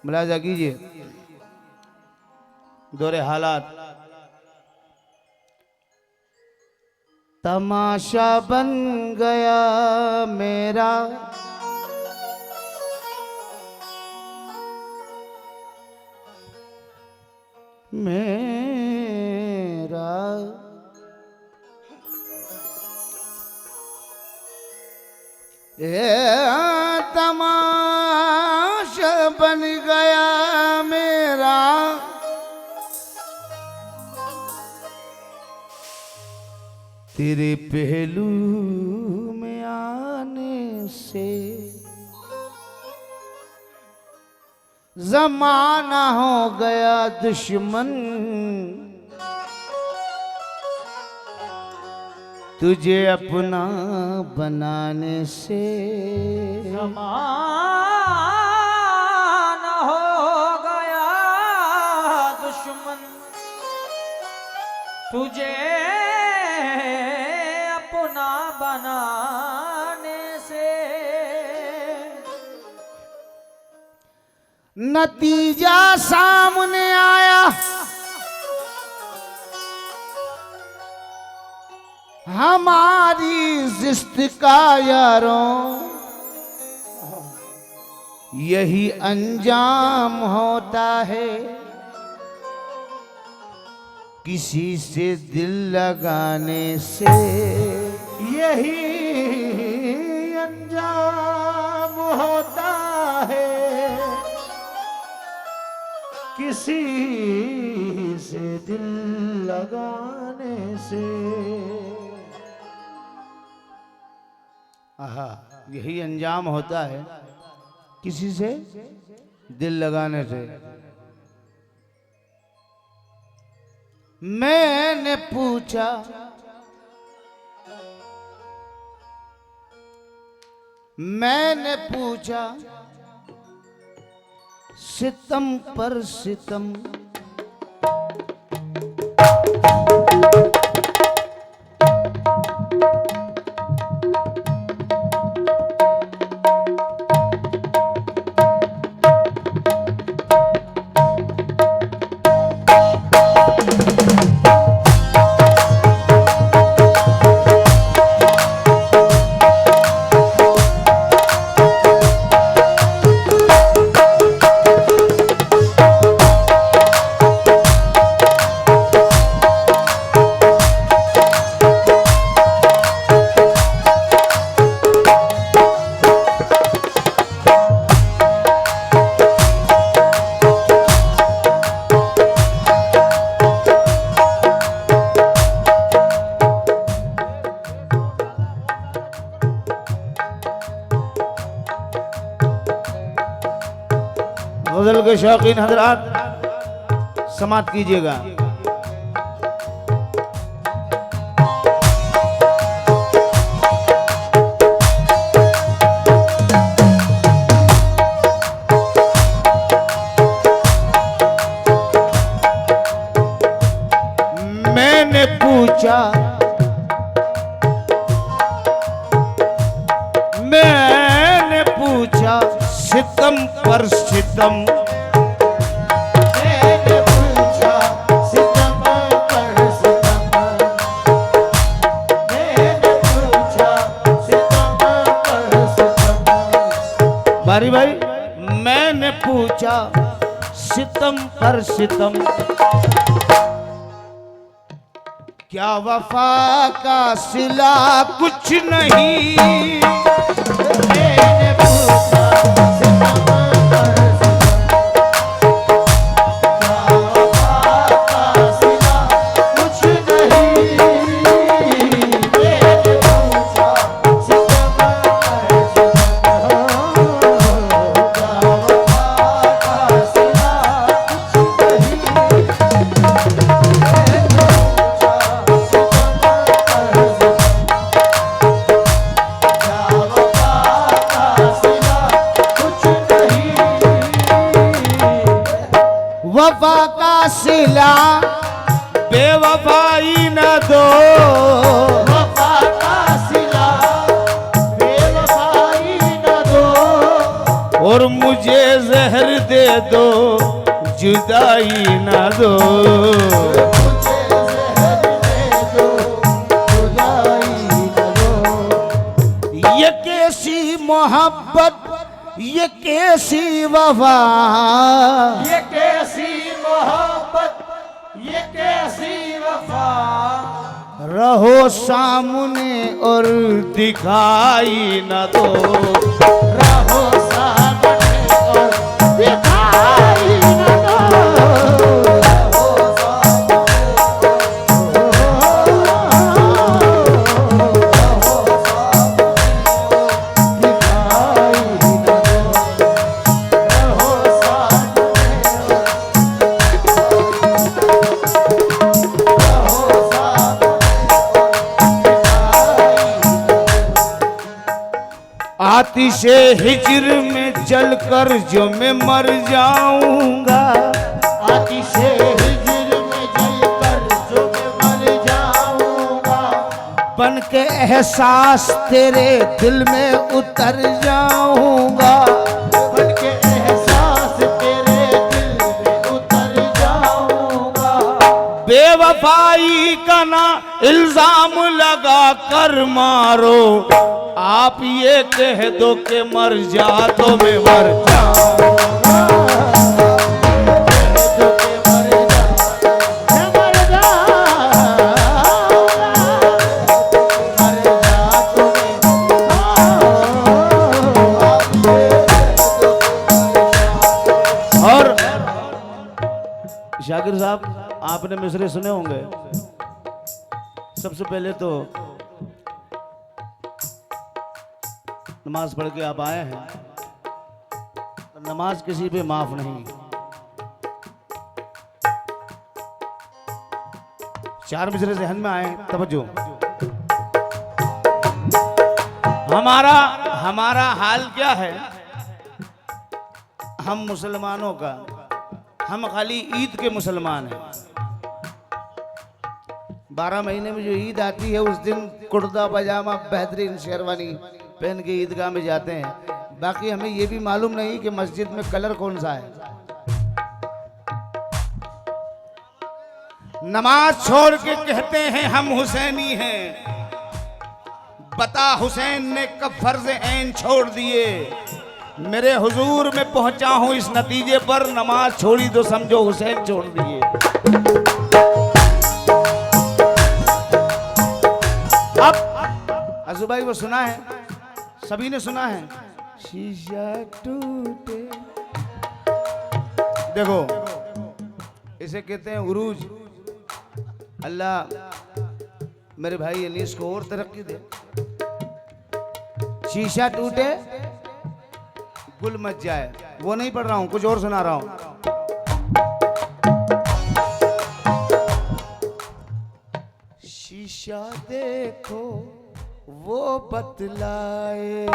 मुलाजा कीजिए दौरे हालात। तमाशा बन गया मेरा मेरा तमाशा बन गया मेरा तेरे पहलू में आने से। ज़माना हो गया दुश्मन तुझे अपना बनाने से। ज़माना हो गया दुश्मन तुझे अपना बनाने से। नतीजा सामने आया हमारी जिस्त का यारों, यही अंजाम होता है किसी से दिल लगाने से। यही अंजाम होता है किसी से दिल लगाने से। आहा, यही अंजाम होता है किसी से दिल लगाने से। मैंने पूछा सितम पर सितम, गजल के शौकीन हजरात समाप्त कीजिएगा। मैंने पूछा सितम पर सितम, मैंने पूछा सितम पर सितम, मैंने पूछा सितम पर सितम। बारी भाई, मैंने पूछा सितम पर सितम, क्या वफा का सिला कुछ नहीं। मैंने पूछा सितम पर सितम, क्या वफा का सिला कुछ नहीं। मैंने पूछा सितम पर सितम, क्या वफा का सिला कुछ नहीं। वफा का सिला बेवफाई न दो, वफा का सिला बेवफाई न दो। ओ और मुझे जहर दे दो जुदाई ना दो। मुझे जहर दे दो, जुदाई न दो। ये कैसी मोहब्बत, ये कैसी वफा, ये कैसी मोहब्बत, ये कैसी वफा। रहो सामने और दिखाई न दो। रहो सामने और दिखाई न दो। रहो सामने दिखाई न दो। रहो आतिशे हिज्र में जलकर जो मैं मर जाऊंगा, आतिशे हिज्र में जलकर जो मैं मर जाऊंगा। बन के एहसास तेरे दिल में उतर जाऊंगा। बन के एहसास तेरे दिल में उतर जाऊंगा। बेवफाई का ना इल्जाम लगा कर मारो, आप ये कह दो कि मर जा तो मैं मर जाऊंगा। और शाकिर साहब, आपने मिसरे सुने होंगे। सबसे पहले तो नमाज पढ़ के आप आए हैं, तो नमाज किसी पे माफ नहीं। 4 मिसरे जहन में आए, तवज्जो। हमारा हाल क्या है, हम मुसलमानों का, हम खाली ईद के मुसलमान हैं। 12 महीने में जो ईद आती है, उस दिन कुर्ता पजामा बेहतरीन शेरवानी पहन के ईदगाह में जाते हैं। बाकी हमें ये भी मालूम नहीं कि मस्जिद में कलर कौन सा है। नमाज छोड़ के कहते हैं हम हुसैनी हैं। बता हुसैन ने कब फर्ज ऐन छोड़ दिए। मेरे हुजूर में पहुंचा हूं इस नतीजे पर, नमाज छोड़ी तो समझो हुसैन छोड़ दिए। अब आजू भाई वो सुना है, सभी ने सुना है, शीशा टूटे। देखो, इसे कहते हैं उरूज। अल्लाह मेरे भाई अनीस को और तरक्की दे। शीशा टूटे गुल मच जाए, वो नहीं पढ़ रहा हूं, कुछ और सुना रहा हूं। शीशा देखो वो बतलाए,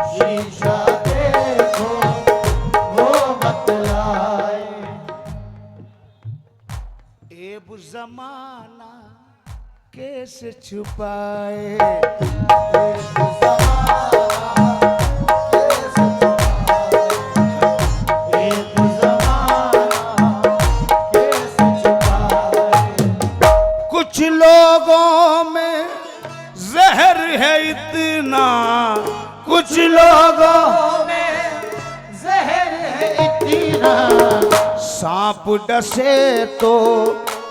शीशा देखो वो बतलाए। ऐब ज़माना कैसे छुपाए। कुछ लोगों में जहर है इतना, कुछ लोगों में जहर है इतना। सांप डसे तो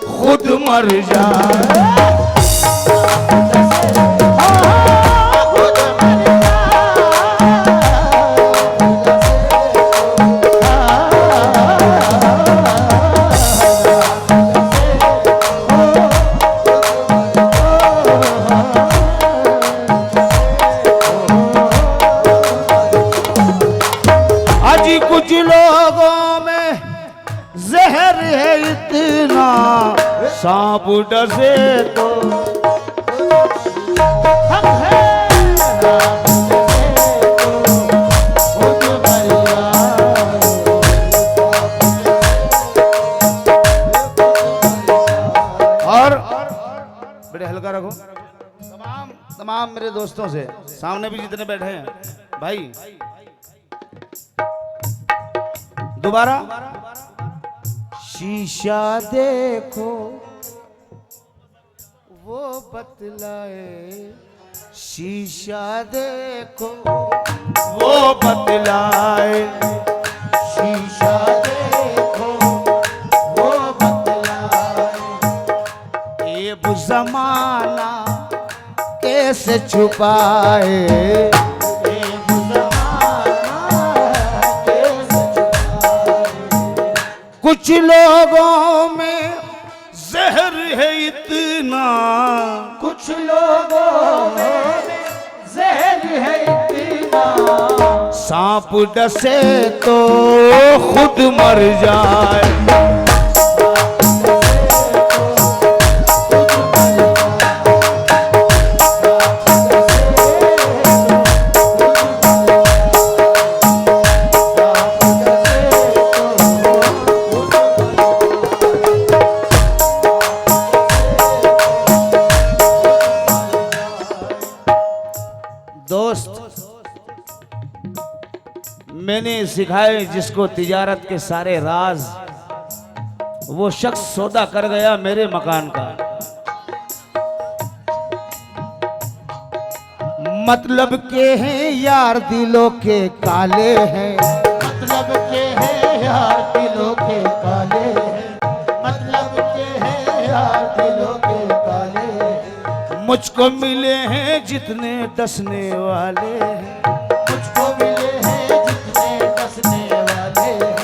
खुद मर जाए। कुछ लोगों में जहर है इतना, सांप डसे तो और बड़े हल्का रखो। तमाम मेरे दोस्तों से, सामने भी जितने बैठे हैं भाई, दोबारा। शीशा देखो वो बतलाए, शीशा देखो वो बतलाए, शीशा देखो वो बतलाए, ये जमाना कैसे छुपाए, ये ज़माना कैसे छुपाए। कुछ लोगों में जहर है इतना, कुछ लोगों में जहर है इतना, सांप डसे तो खुद मर जाए, मैंने सिखाए जिसको तिजारत के सारे राज, वो शख्स सौदा कर गया मेरे मकान का। मतलब के हैं यार दिलों के काले हैं, मतलब के हैं यार दिलों के काले हैं, मतलब के हैं यार दिलों के काले हैं। मुझको मिले हैं जितने डसने वाले हैं, मुझको मिले हैं जितने डसने वाले हैं,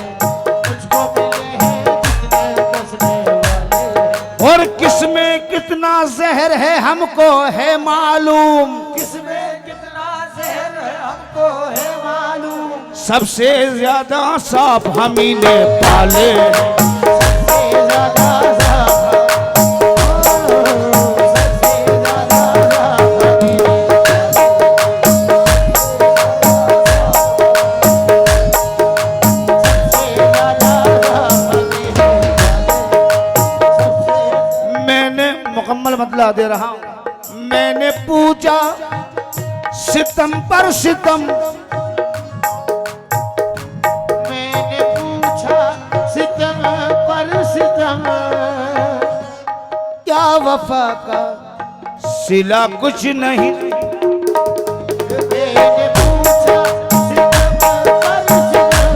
मुझको मिले हैं जितने डसने वाले हैं। और किसमें कितना जहर है हमको है मालूम, किसमें कितना जहर है हमको है मालूम, सबसे ज्यादा सांप हम ही ने पाले हैं। सबसे ज्यादा सबसे ज्यादा मैंने मुकम्मल बदला दे रहा हूं। मैंने पूछा सितम पर सितम, मैंने पूछा सितम पर सितम, क्या वफा का सिला कुछ नहीं, मैंने पूछा सितम पर सितम,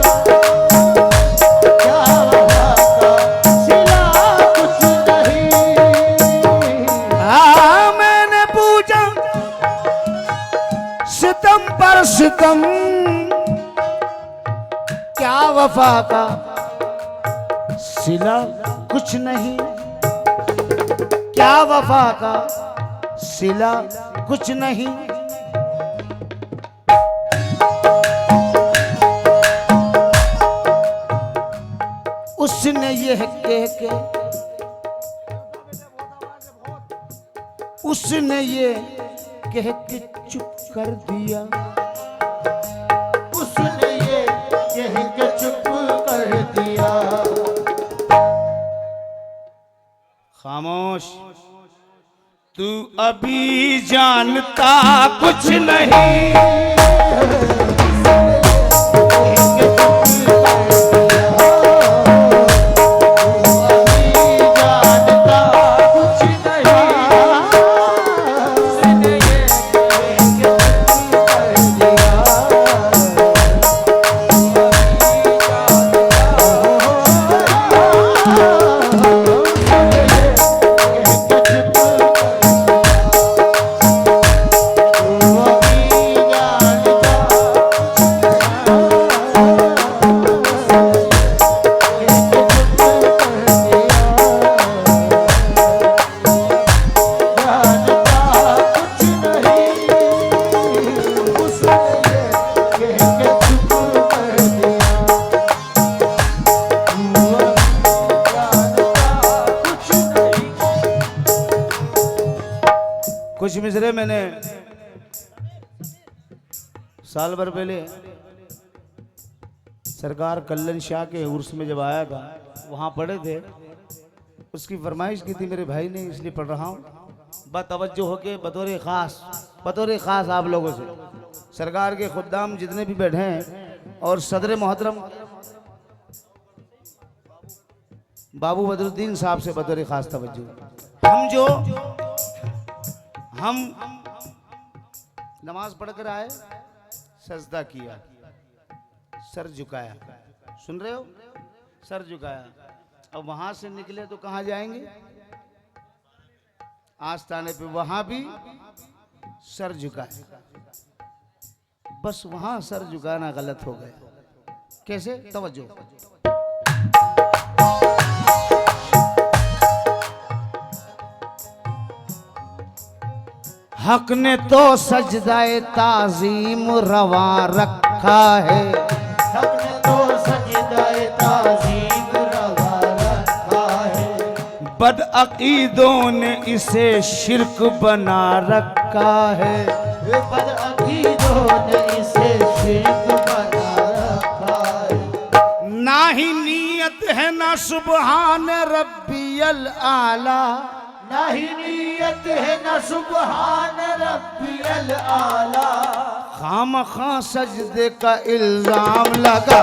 क्या वफा का सिला कुछ नहीं। हाँ मैंने पूछा सितम पर सितम, क्या वफा का सिला कुछ नहीं, क्या वफा का सिला कुछ नहीं। उसने यह कह के, उसने ये कह के चुप कर दिया, उसने ये कह के चुप कर दिया। खामोश, तू अभी जानता कुछ नहीं, कुछ मिसरे मैंने साल भर पहले सरकार कल्लन शाह के उर्स में जब आया था, वहाँ पढ़े थे। उसकी फरमाइश की थी मेरे भाई ने, इसलिए पढ़ रहा हूँ। बतवज्जो होके बतौर ख़ास आप लोगों से सरकार के खुद्दाम जितने भी बैठे हैं और सदर मोहतरम बाबू बदरुद्दीन साहब से बतौर खास तवज्जो, हम नमाज पढ़कर आए, सजदा किया, सर झुकाया, सुन रहे हो, सर झुकाया। अब वहां से निकले तो कहां जाएंगे? आस्थाने पे, वहां भी सर झुकाया। बस वहां सर झुकाना गलत हो गया। कैसे? तवज्जो। हक ने तो सजदाए ताजीम रवा रखा है, हक ने तो सजदाए ताजीम रवा रखा है। बदअकीदों ने इसे शिर्क बना रखा है, बदअकीदों ने इसे शिर्क बना रखा है। ना ही नीयत है ना सुबहान रब्बियल आला, ना ही नीयत है ना सुबहान रब्बियल आला। खामखा सजदे का इल्जाम लगा,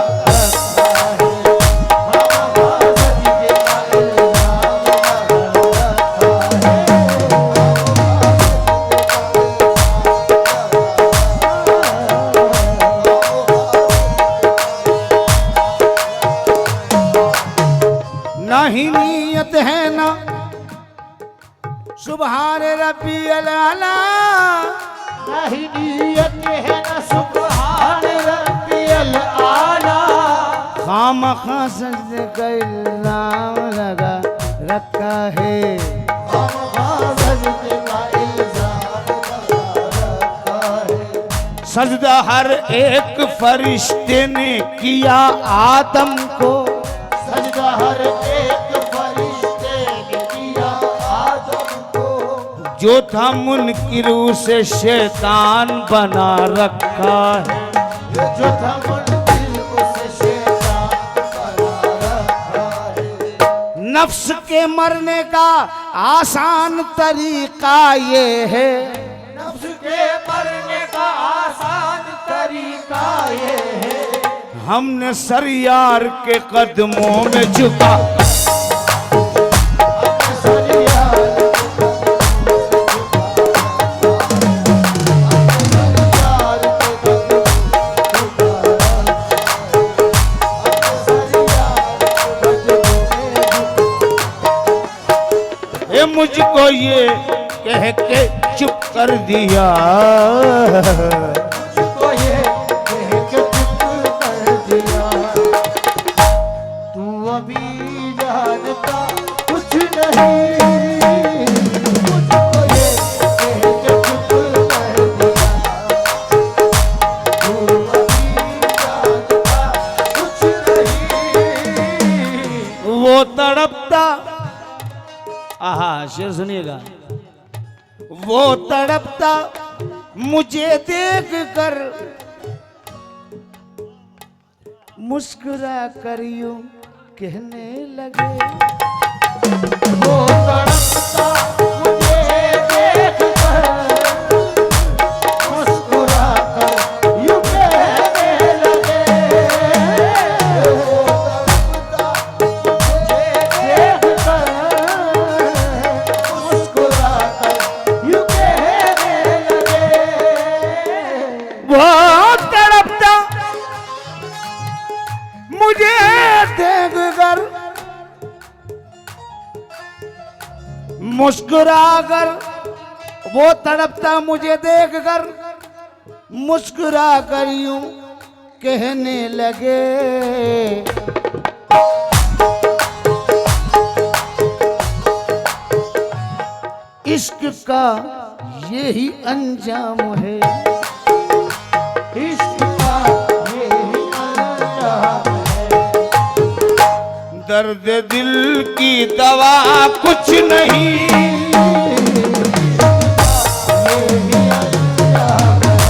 ना ही नीयत है ना सुबहान रब्बियल आला, ना ही नीयत है ना सुबहान रब्बियल आला। खामखा सजदे का इल्जाम लगा रखा है, सजदे का इल्जाम लगा रखा है। सजदा हर एक फरिश्ते ने किया आदम को, सजदा हर एक फरिश्ते ने किया आदम को। जो था मुनकिरू से शैतान बना रखा है, जो था मुनकिर उसे शैतान बना रखा है। नफ्स के मरने का आसान तरीका ये है, नफ्स के मरने का आसान तरीका ये है। हमने सर यार के कदमों में झुका, ये मुझको ये कह के चुप कर दिया, मुझको ये कह के चुप कर दिया। तू अभी जानता कुछ नहीं, मुझको ये कह के चुप कर दिया। तू अभी जानता कुछ नहीं। वो तड़पता, आहा शेर सुनिएगा, वो तड़पता मुझे देख कर मुस्कुरा कर यूं कहने लगे, वो तड़पता मुझे देख कर मुस्कुरा कर यूं कहने लगे। वो तड़पता मुझे देख कर मुस्कुरा कर यूं कहने लगे। वो तड़पता मुझे देख कर मुस्कुरा कर, वो तड़पता मुझे देख कर मुस्कुरा कर यूं कहने लगे, इश्क का यही अंजाम है, इश्क का यही अंजाम है। दर्द दिल की दवा कुछ नहीं, यही अंजाम है।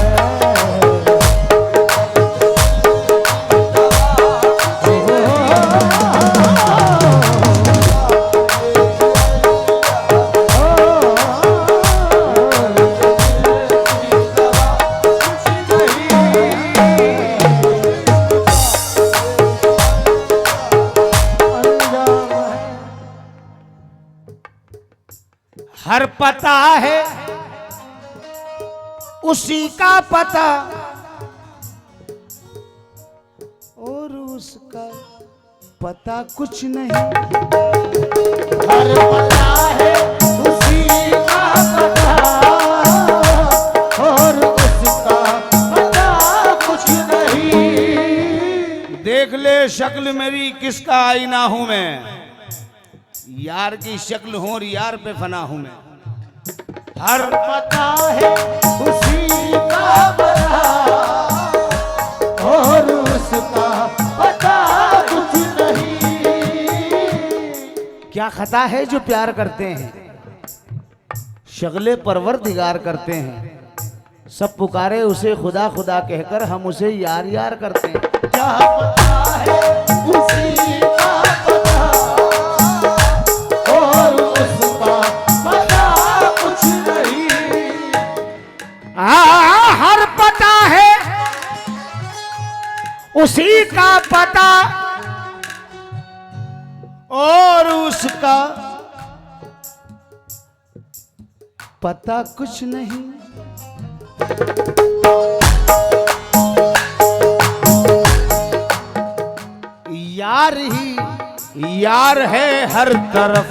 हर पता है उसी का पता और उसका पता कुछ नहीं। हर पता है उसी का पता और उसका पता कुछ नहीं। देख ले शक्ल मेरी किसका आईना हूं मैं, यार की शक्ल हूं और यार पे फना हूं मैं। हर पता है उसी का पता और उसका पता कुछ नहीं। क्या खता है जो प्यार करते हैं, शगले परवरदिगार करते हैं। सब पुकारे उसे खुदा खुदा कहकर, हम उसे यार यार करते हैं। क्या पता है उसी का पता और उसका पता कुछ नहीं। हर पता है उसी का पता और उसका पता कुछ नहीं। यार ही यार है हर तरफ,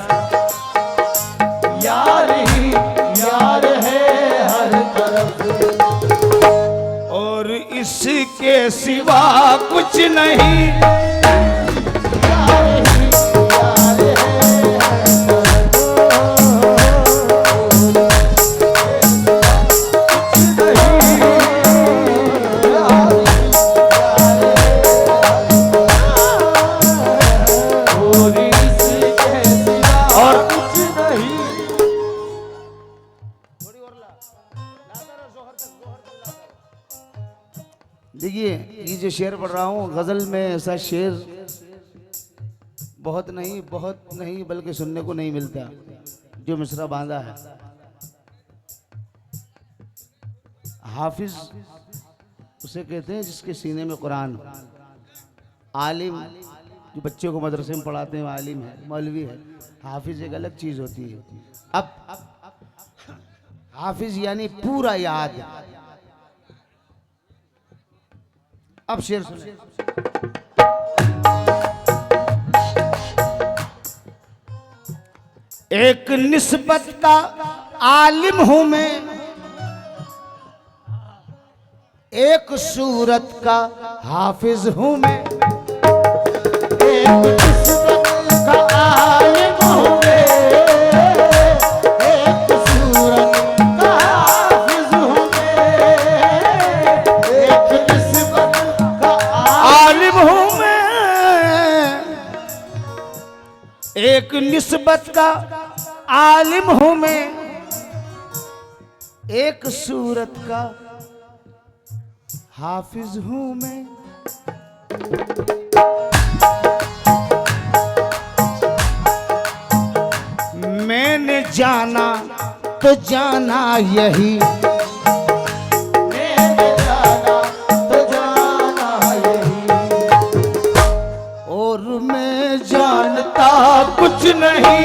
यार ही यार है हर तरफ और इसके सिवा कुछ नहीं। यार ही यार है हर देखिए ये जो शेर पढ़ रहा हूँ गजल में, ऐसा शेर बहुत नहीं बल्कि सुनने को नहीं मिलता जो मिसरा बांधा है। हाफिज उसे कहते हैं जिसके सीने में कुरान हो। आलिम जो बच्चों को मदरसे में पढ़ाते हैं आलिम है, मौलवी है। हाफिज एक अलग चीज होती है। अब हाफिज यानी पूरा याद। अब शेर सुनिए। एक निस्बत का आलिम हूं मैं, एक सूरत का हाफिज हूं मैं। एक किस्मत का आलिम हूँ मैं, एक सूरत का हाफिज हूँ मैं। एक किस्मत का आलिम हूं मैं, एक निस्बत का आलिम हूं मैं, एक सूरत का हाफिज हूं मैं। मैंने जाना तो जाना यही, मैंने जाना तो जाना यही और मैं जानता कुछ नहीं।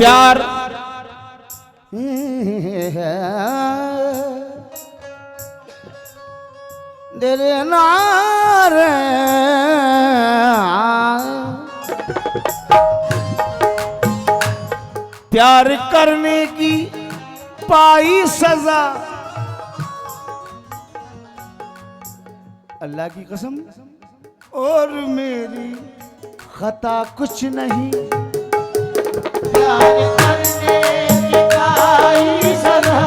प्यार तेरे नारे प्यार करने की पाई सजा, अल्लाह की कसम और मेरी खता कुछ नहीं। प्यार करने की पाई सजा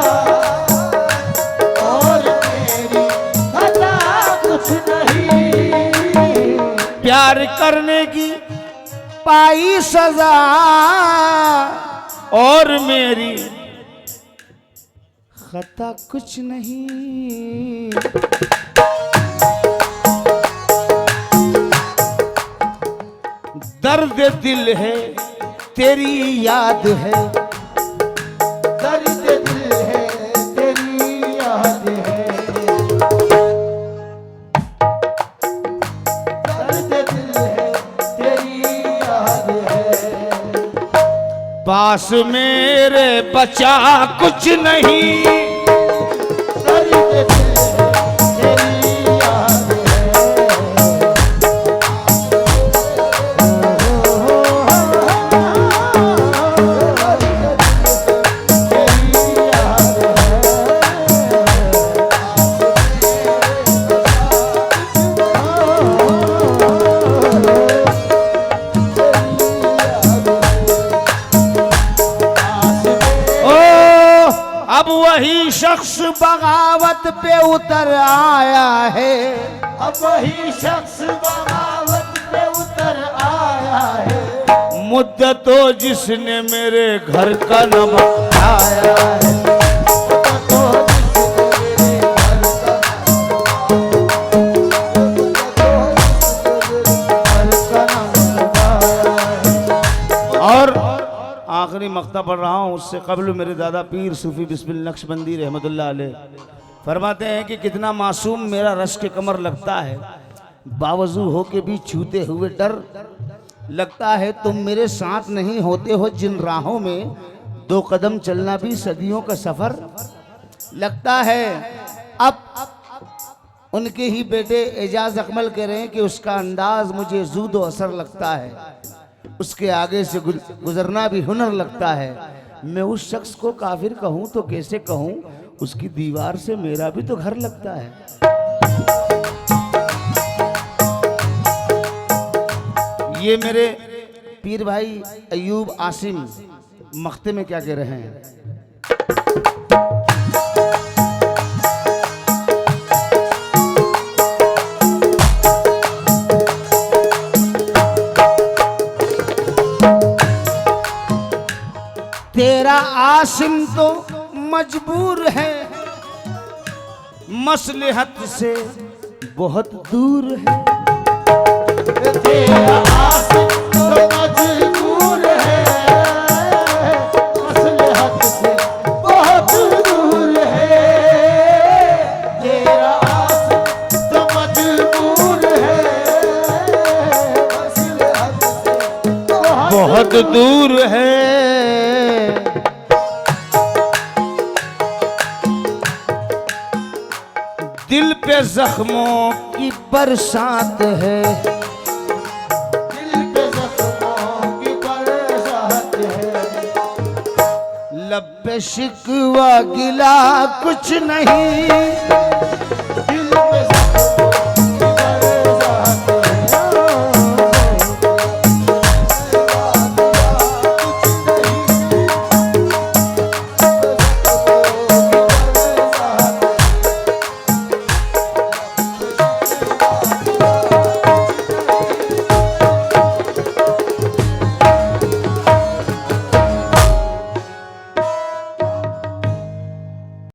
और मेरी खता कुछ नहीं। प्यार करने की पाई सजा और मेरी खता कुछ नहीं, दर्द दिल है तेरी याद है, दर्द दिल है तेरी याद है, दर्द दिल है तेरी याद है, पास मेरे बचा कुछ नहीं, दर्द दिल है तेरी याद अब वही शख्स बगावत पे उतर आया है, अब वही शख्स बगावत पे उतर आया है, मुद्दतों जिसने मेरे घर का नमक आया है, तो और आखिरी मक्ता पढ़ रहा हूँ, उससे कबल मेरे दादा पीर सूफी बिस्मिल नक्शबंदी रहमतुल्लाह अलैह फरमाते हैं कि कितना मासूम मेरा रश के कमर लगता है, बावजूद हो के भी छूते हुए डर लगता है, तुम मेरे साथ नहीं होते हो जिन राहों में, 2 कदम चलना भी सदियों का सफर लगता है। अब उनके ही बेटे एजाज अकमल कह रहे हैं कि उसका अंदाज मुझे ज़ूद व असर लगता है, उसके आगे से गुजरना भी हुनर लगता है। मैं उस शख्स को काफिर कहूं तो कैसे कहूं, उसकी दीवार से मेरा भी तो घर लगता है। ये मेरे पीर भाई अयूब आसिम मख्ते में क्या कह रहे हैं। तेरा आसिम तो मजबूर है, मसलहत से बहुत दूर है, तेरा आसिम तो मजबूर है, मसलहत से बहुत दूर है, तेरा आसिम तो मजबूर है, मसलहत से बहुत दूर है। दिल पे जख्मों की बरसात है, दिल पे जख्मों की बरसात है, लब पे शिकवा गिला कुछ नहीं,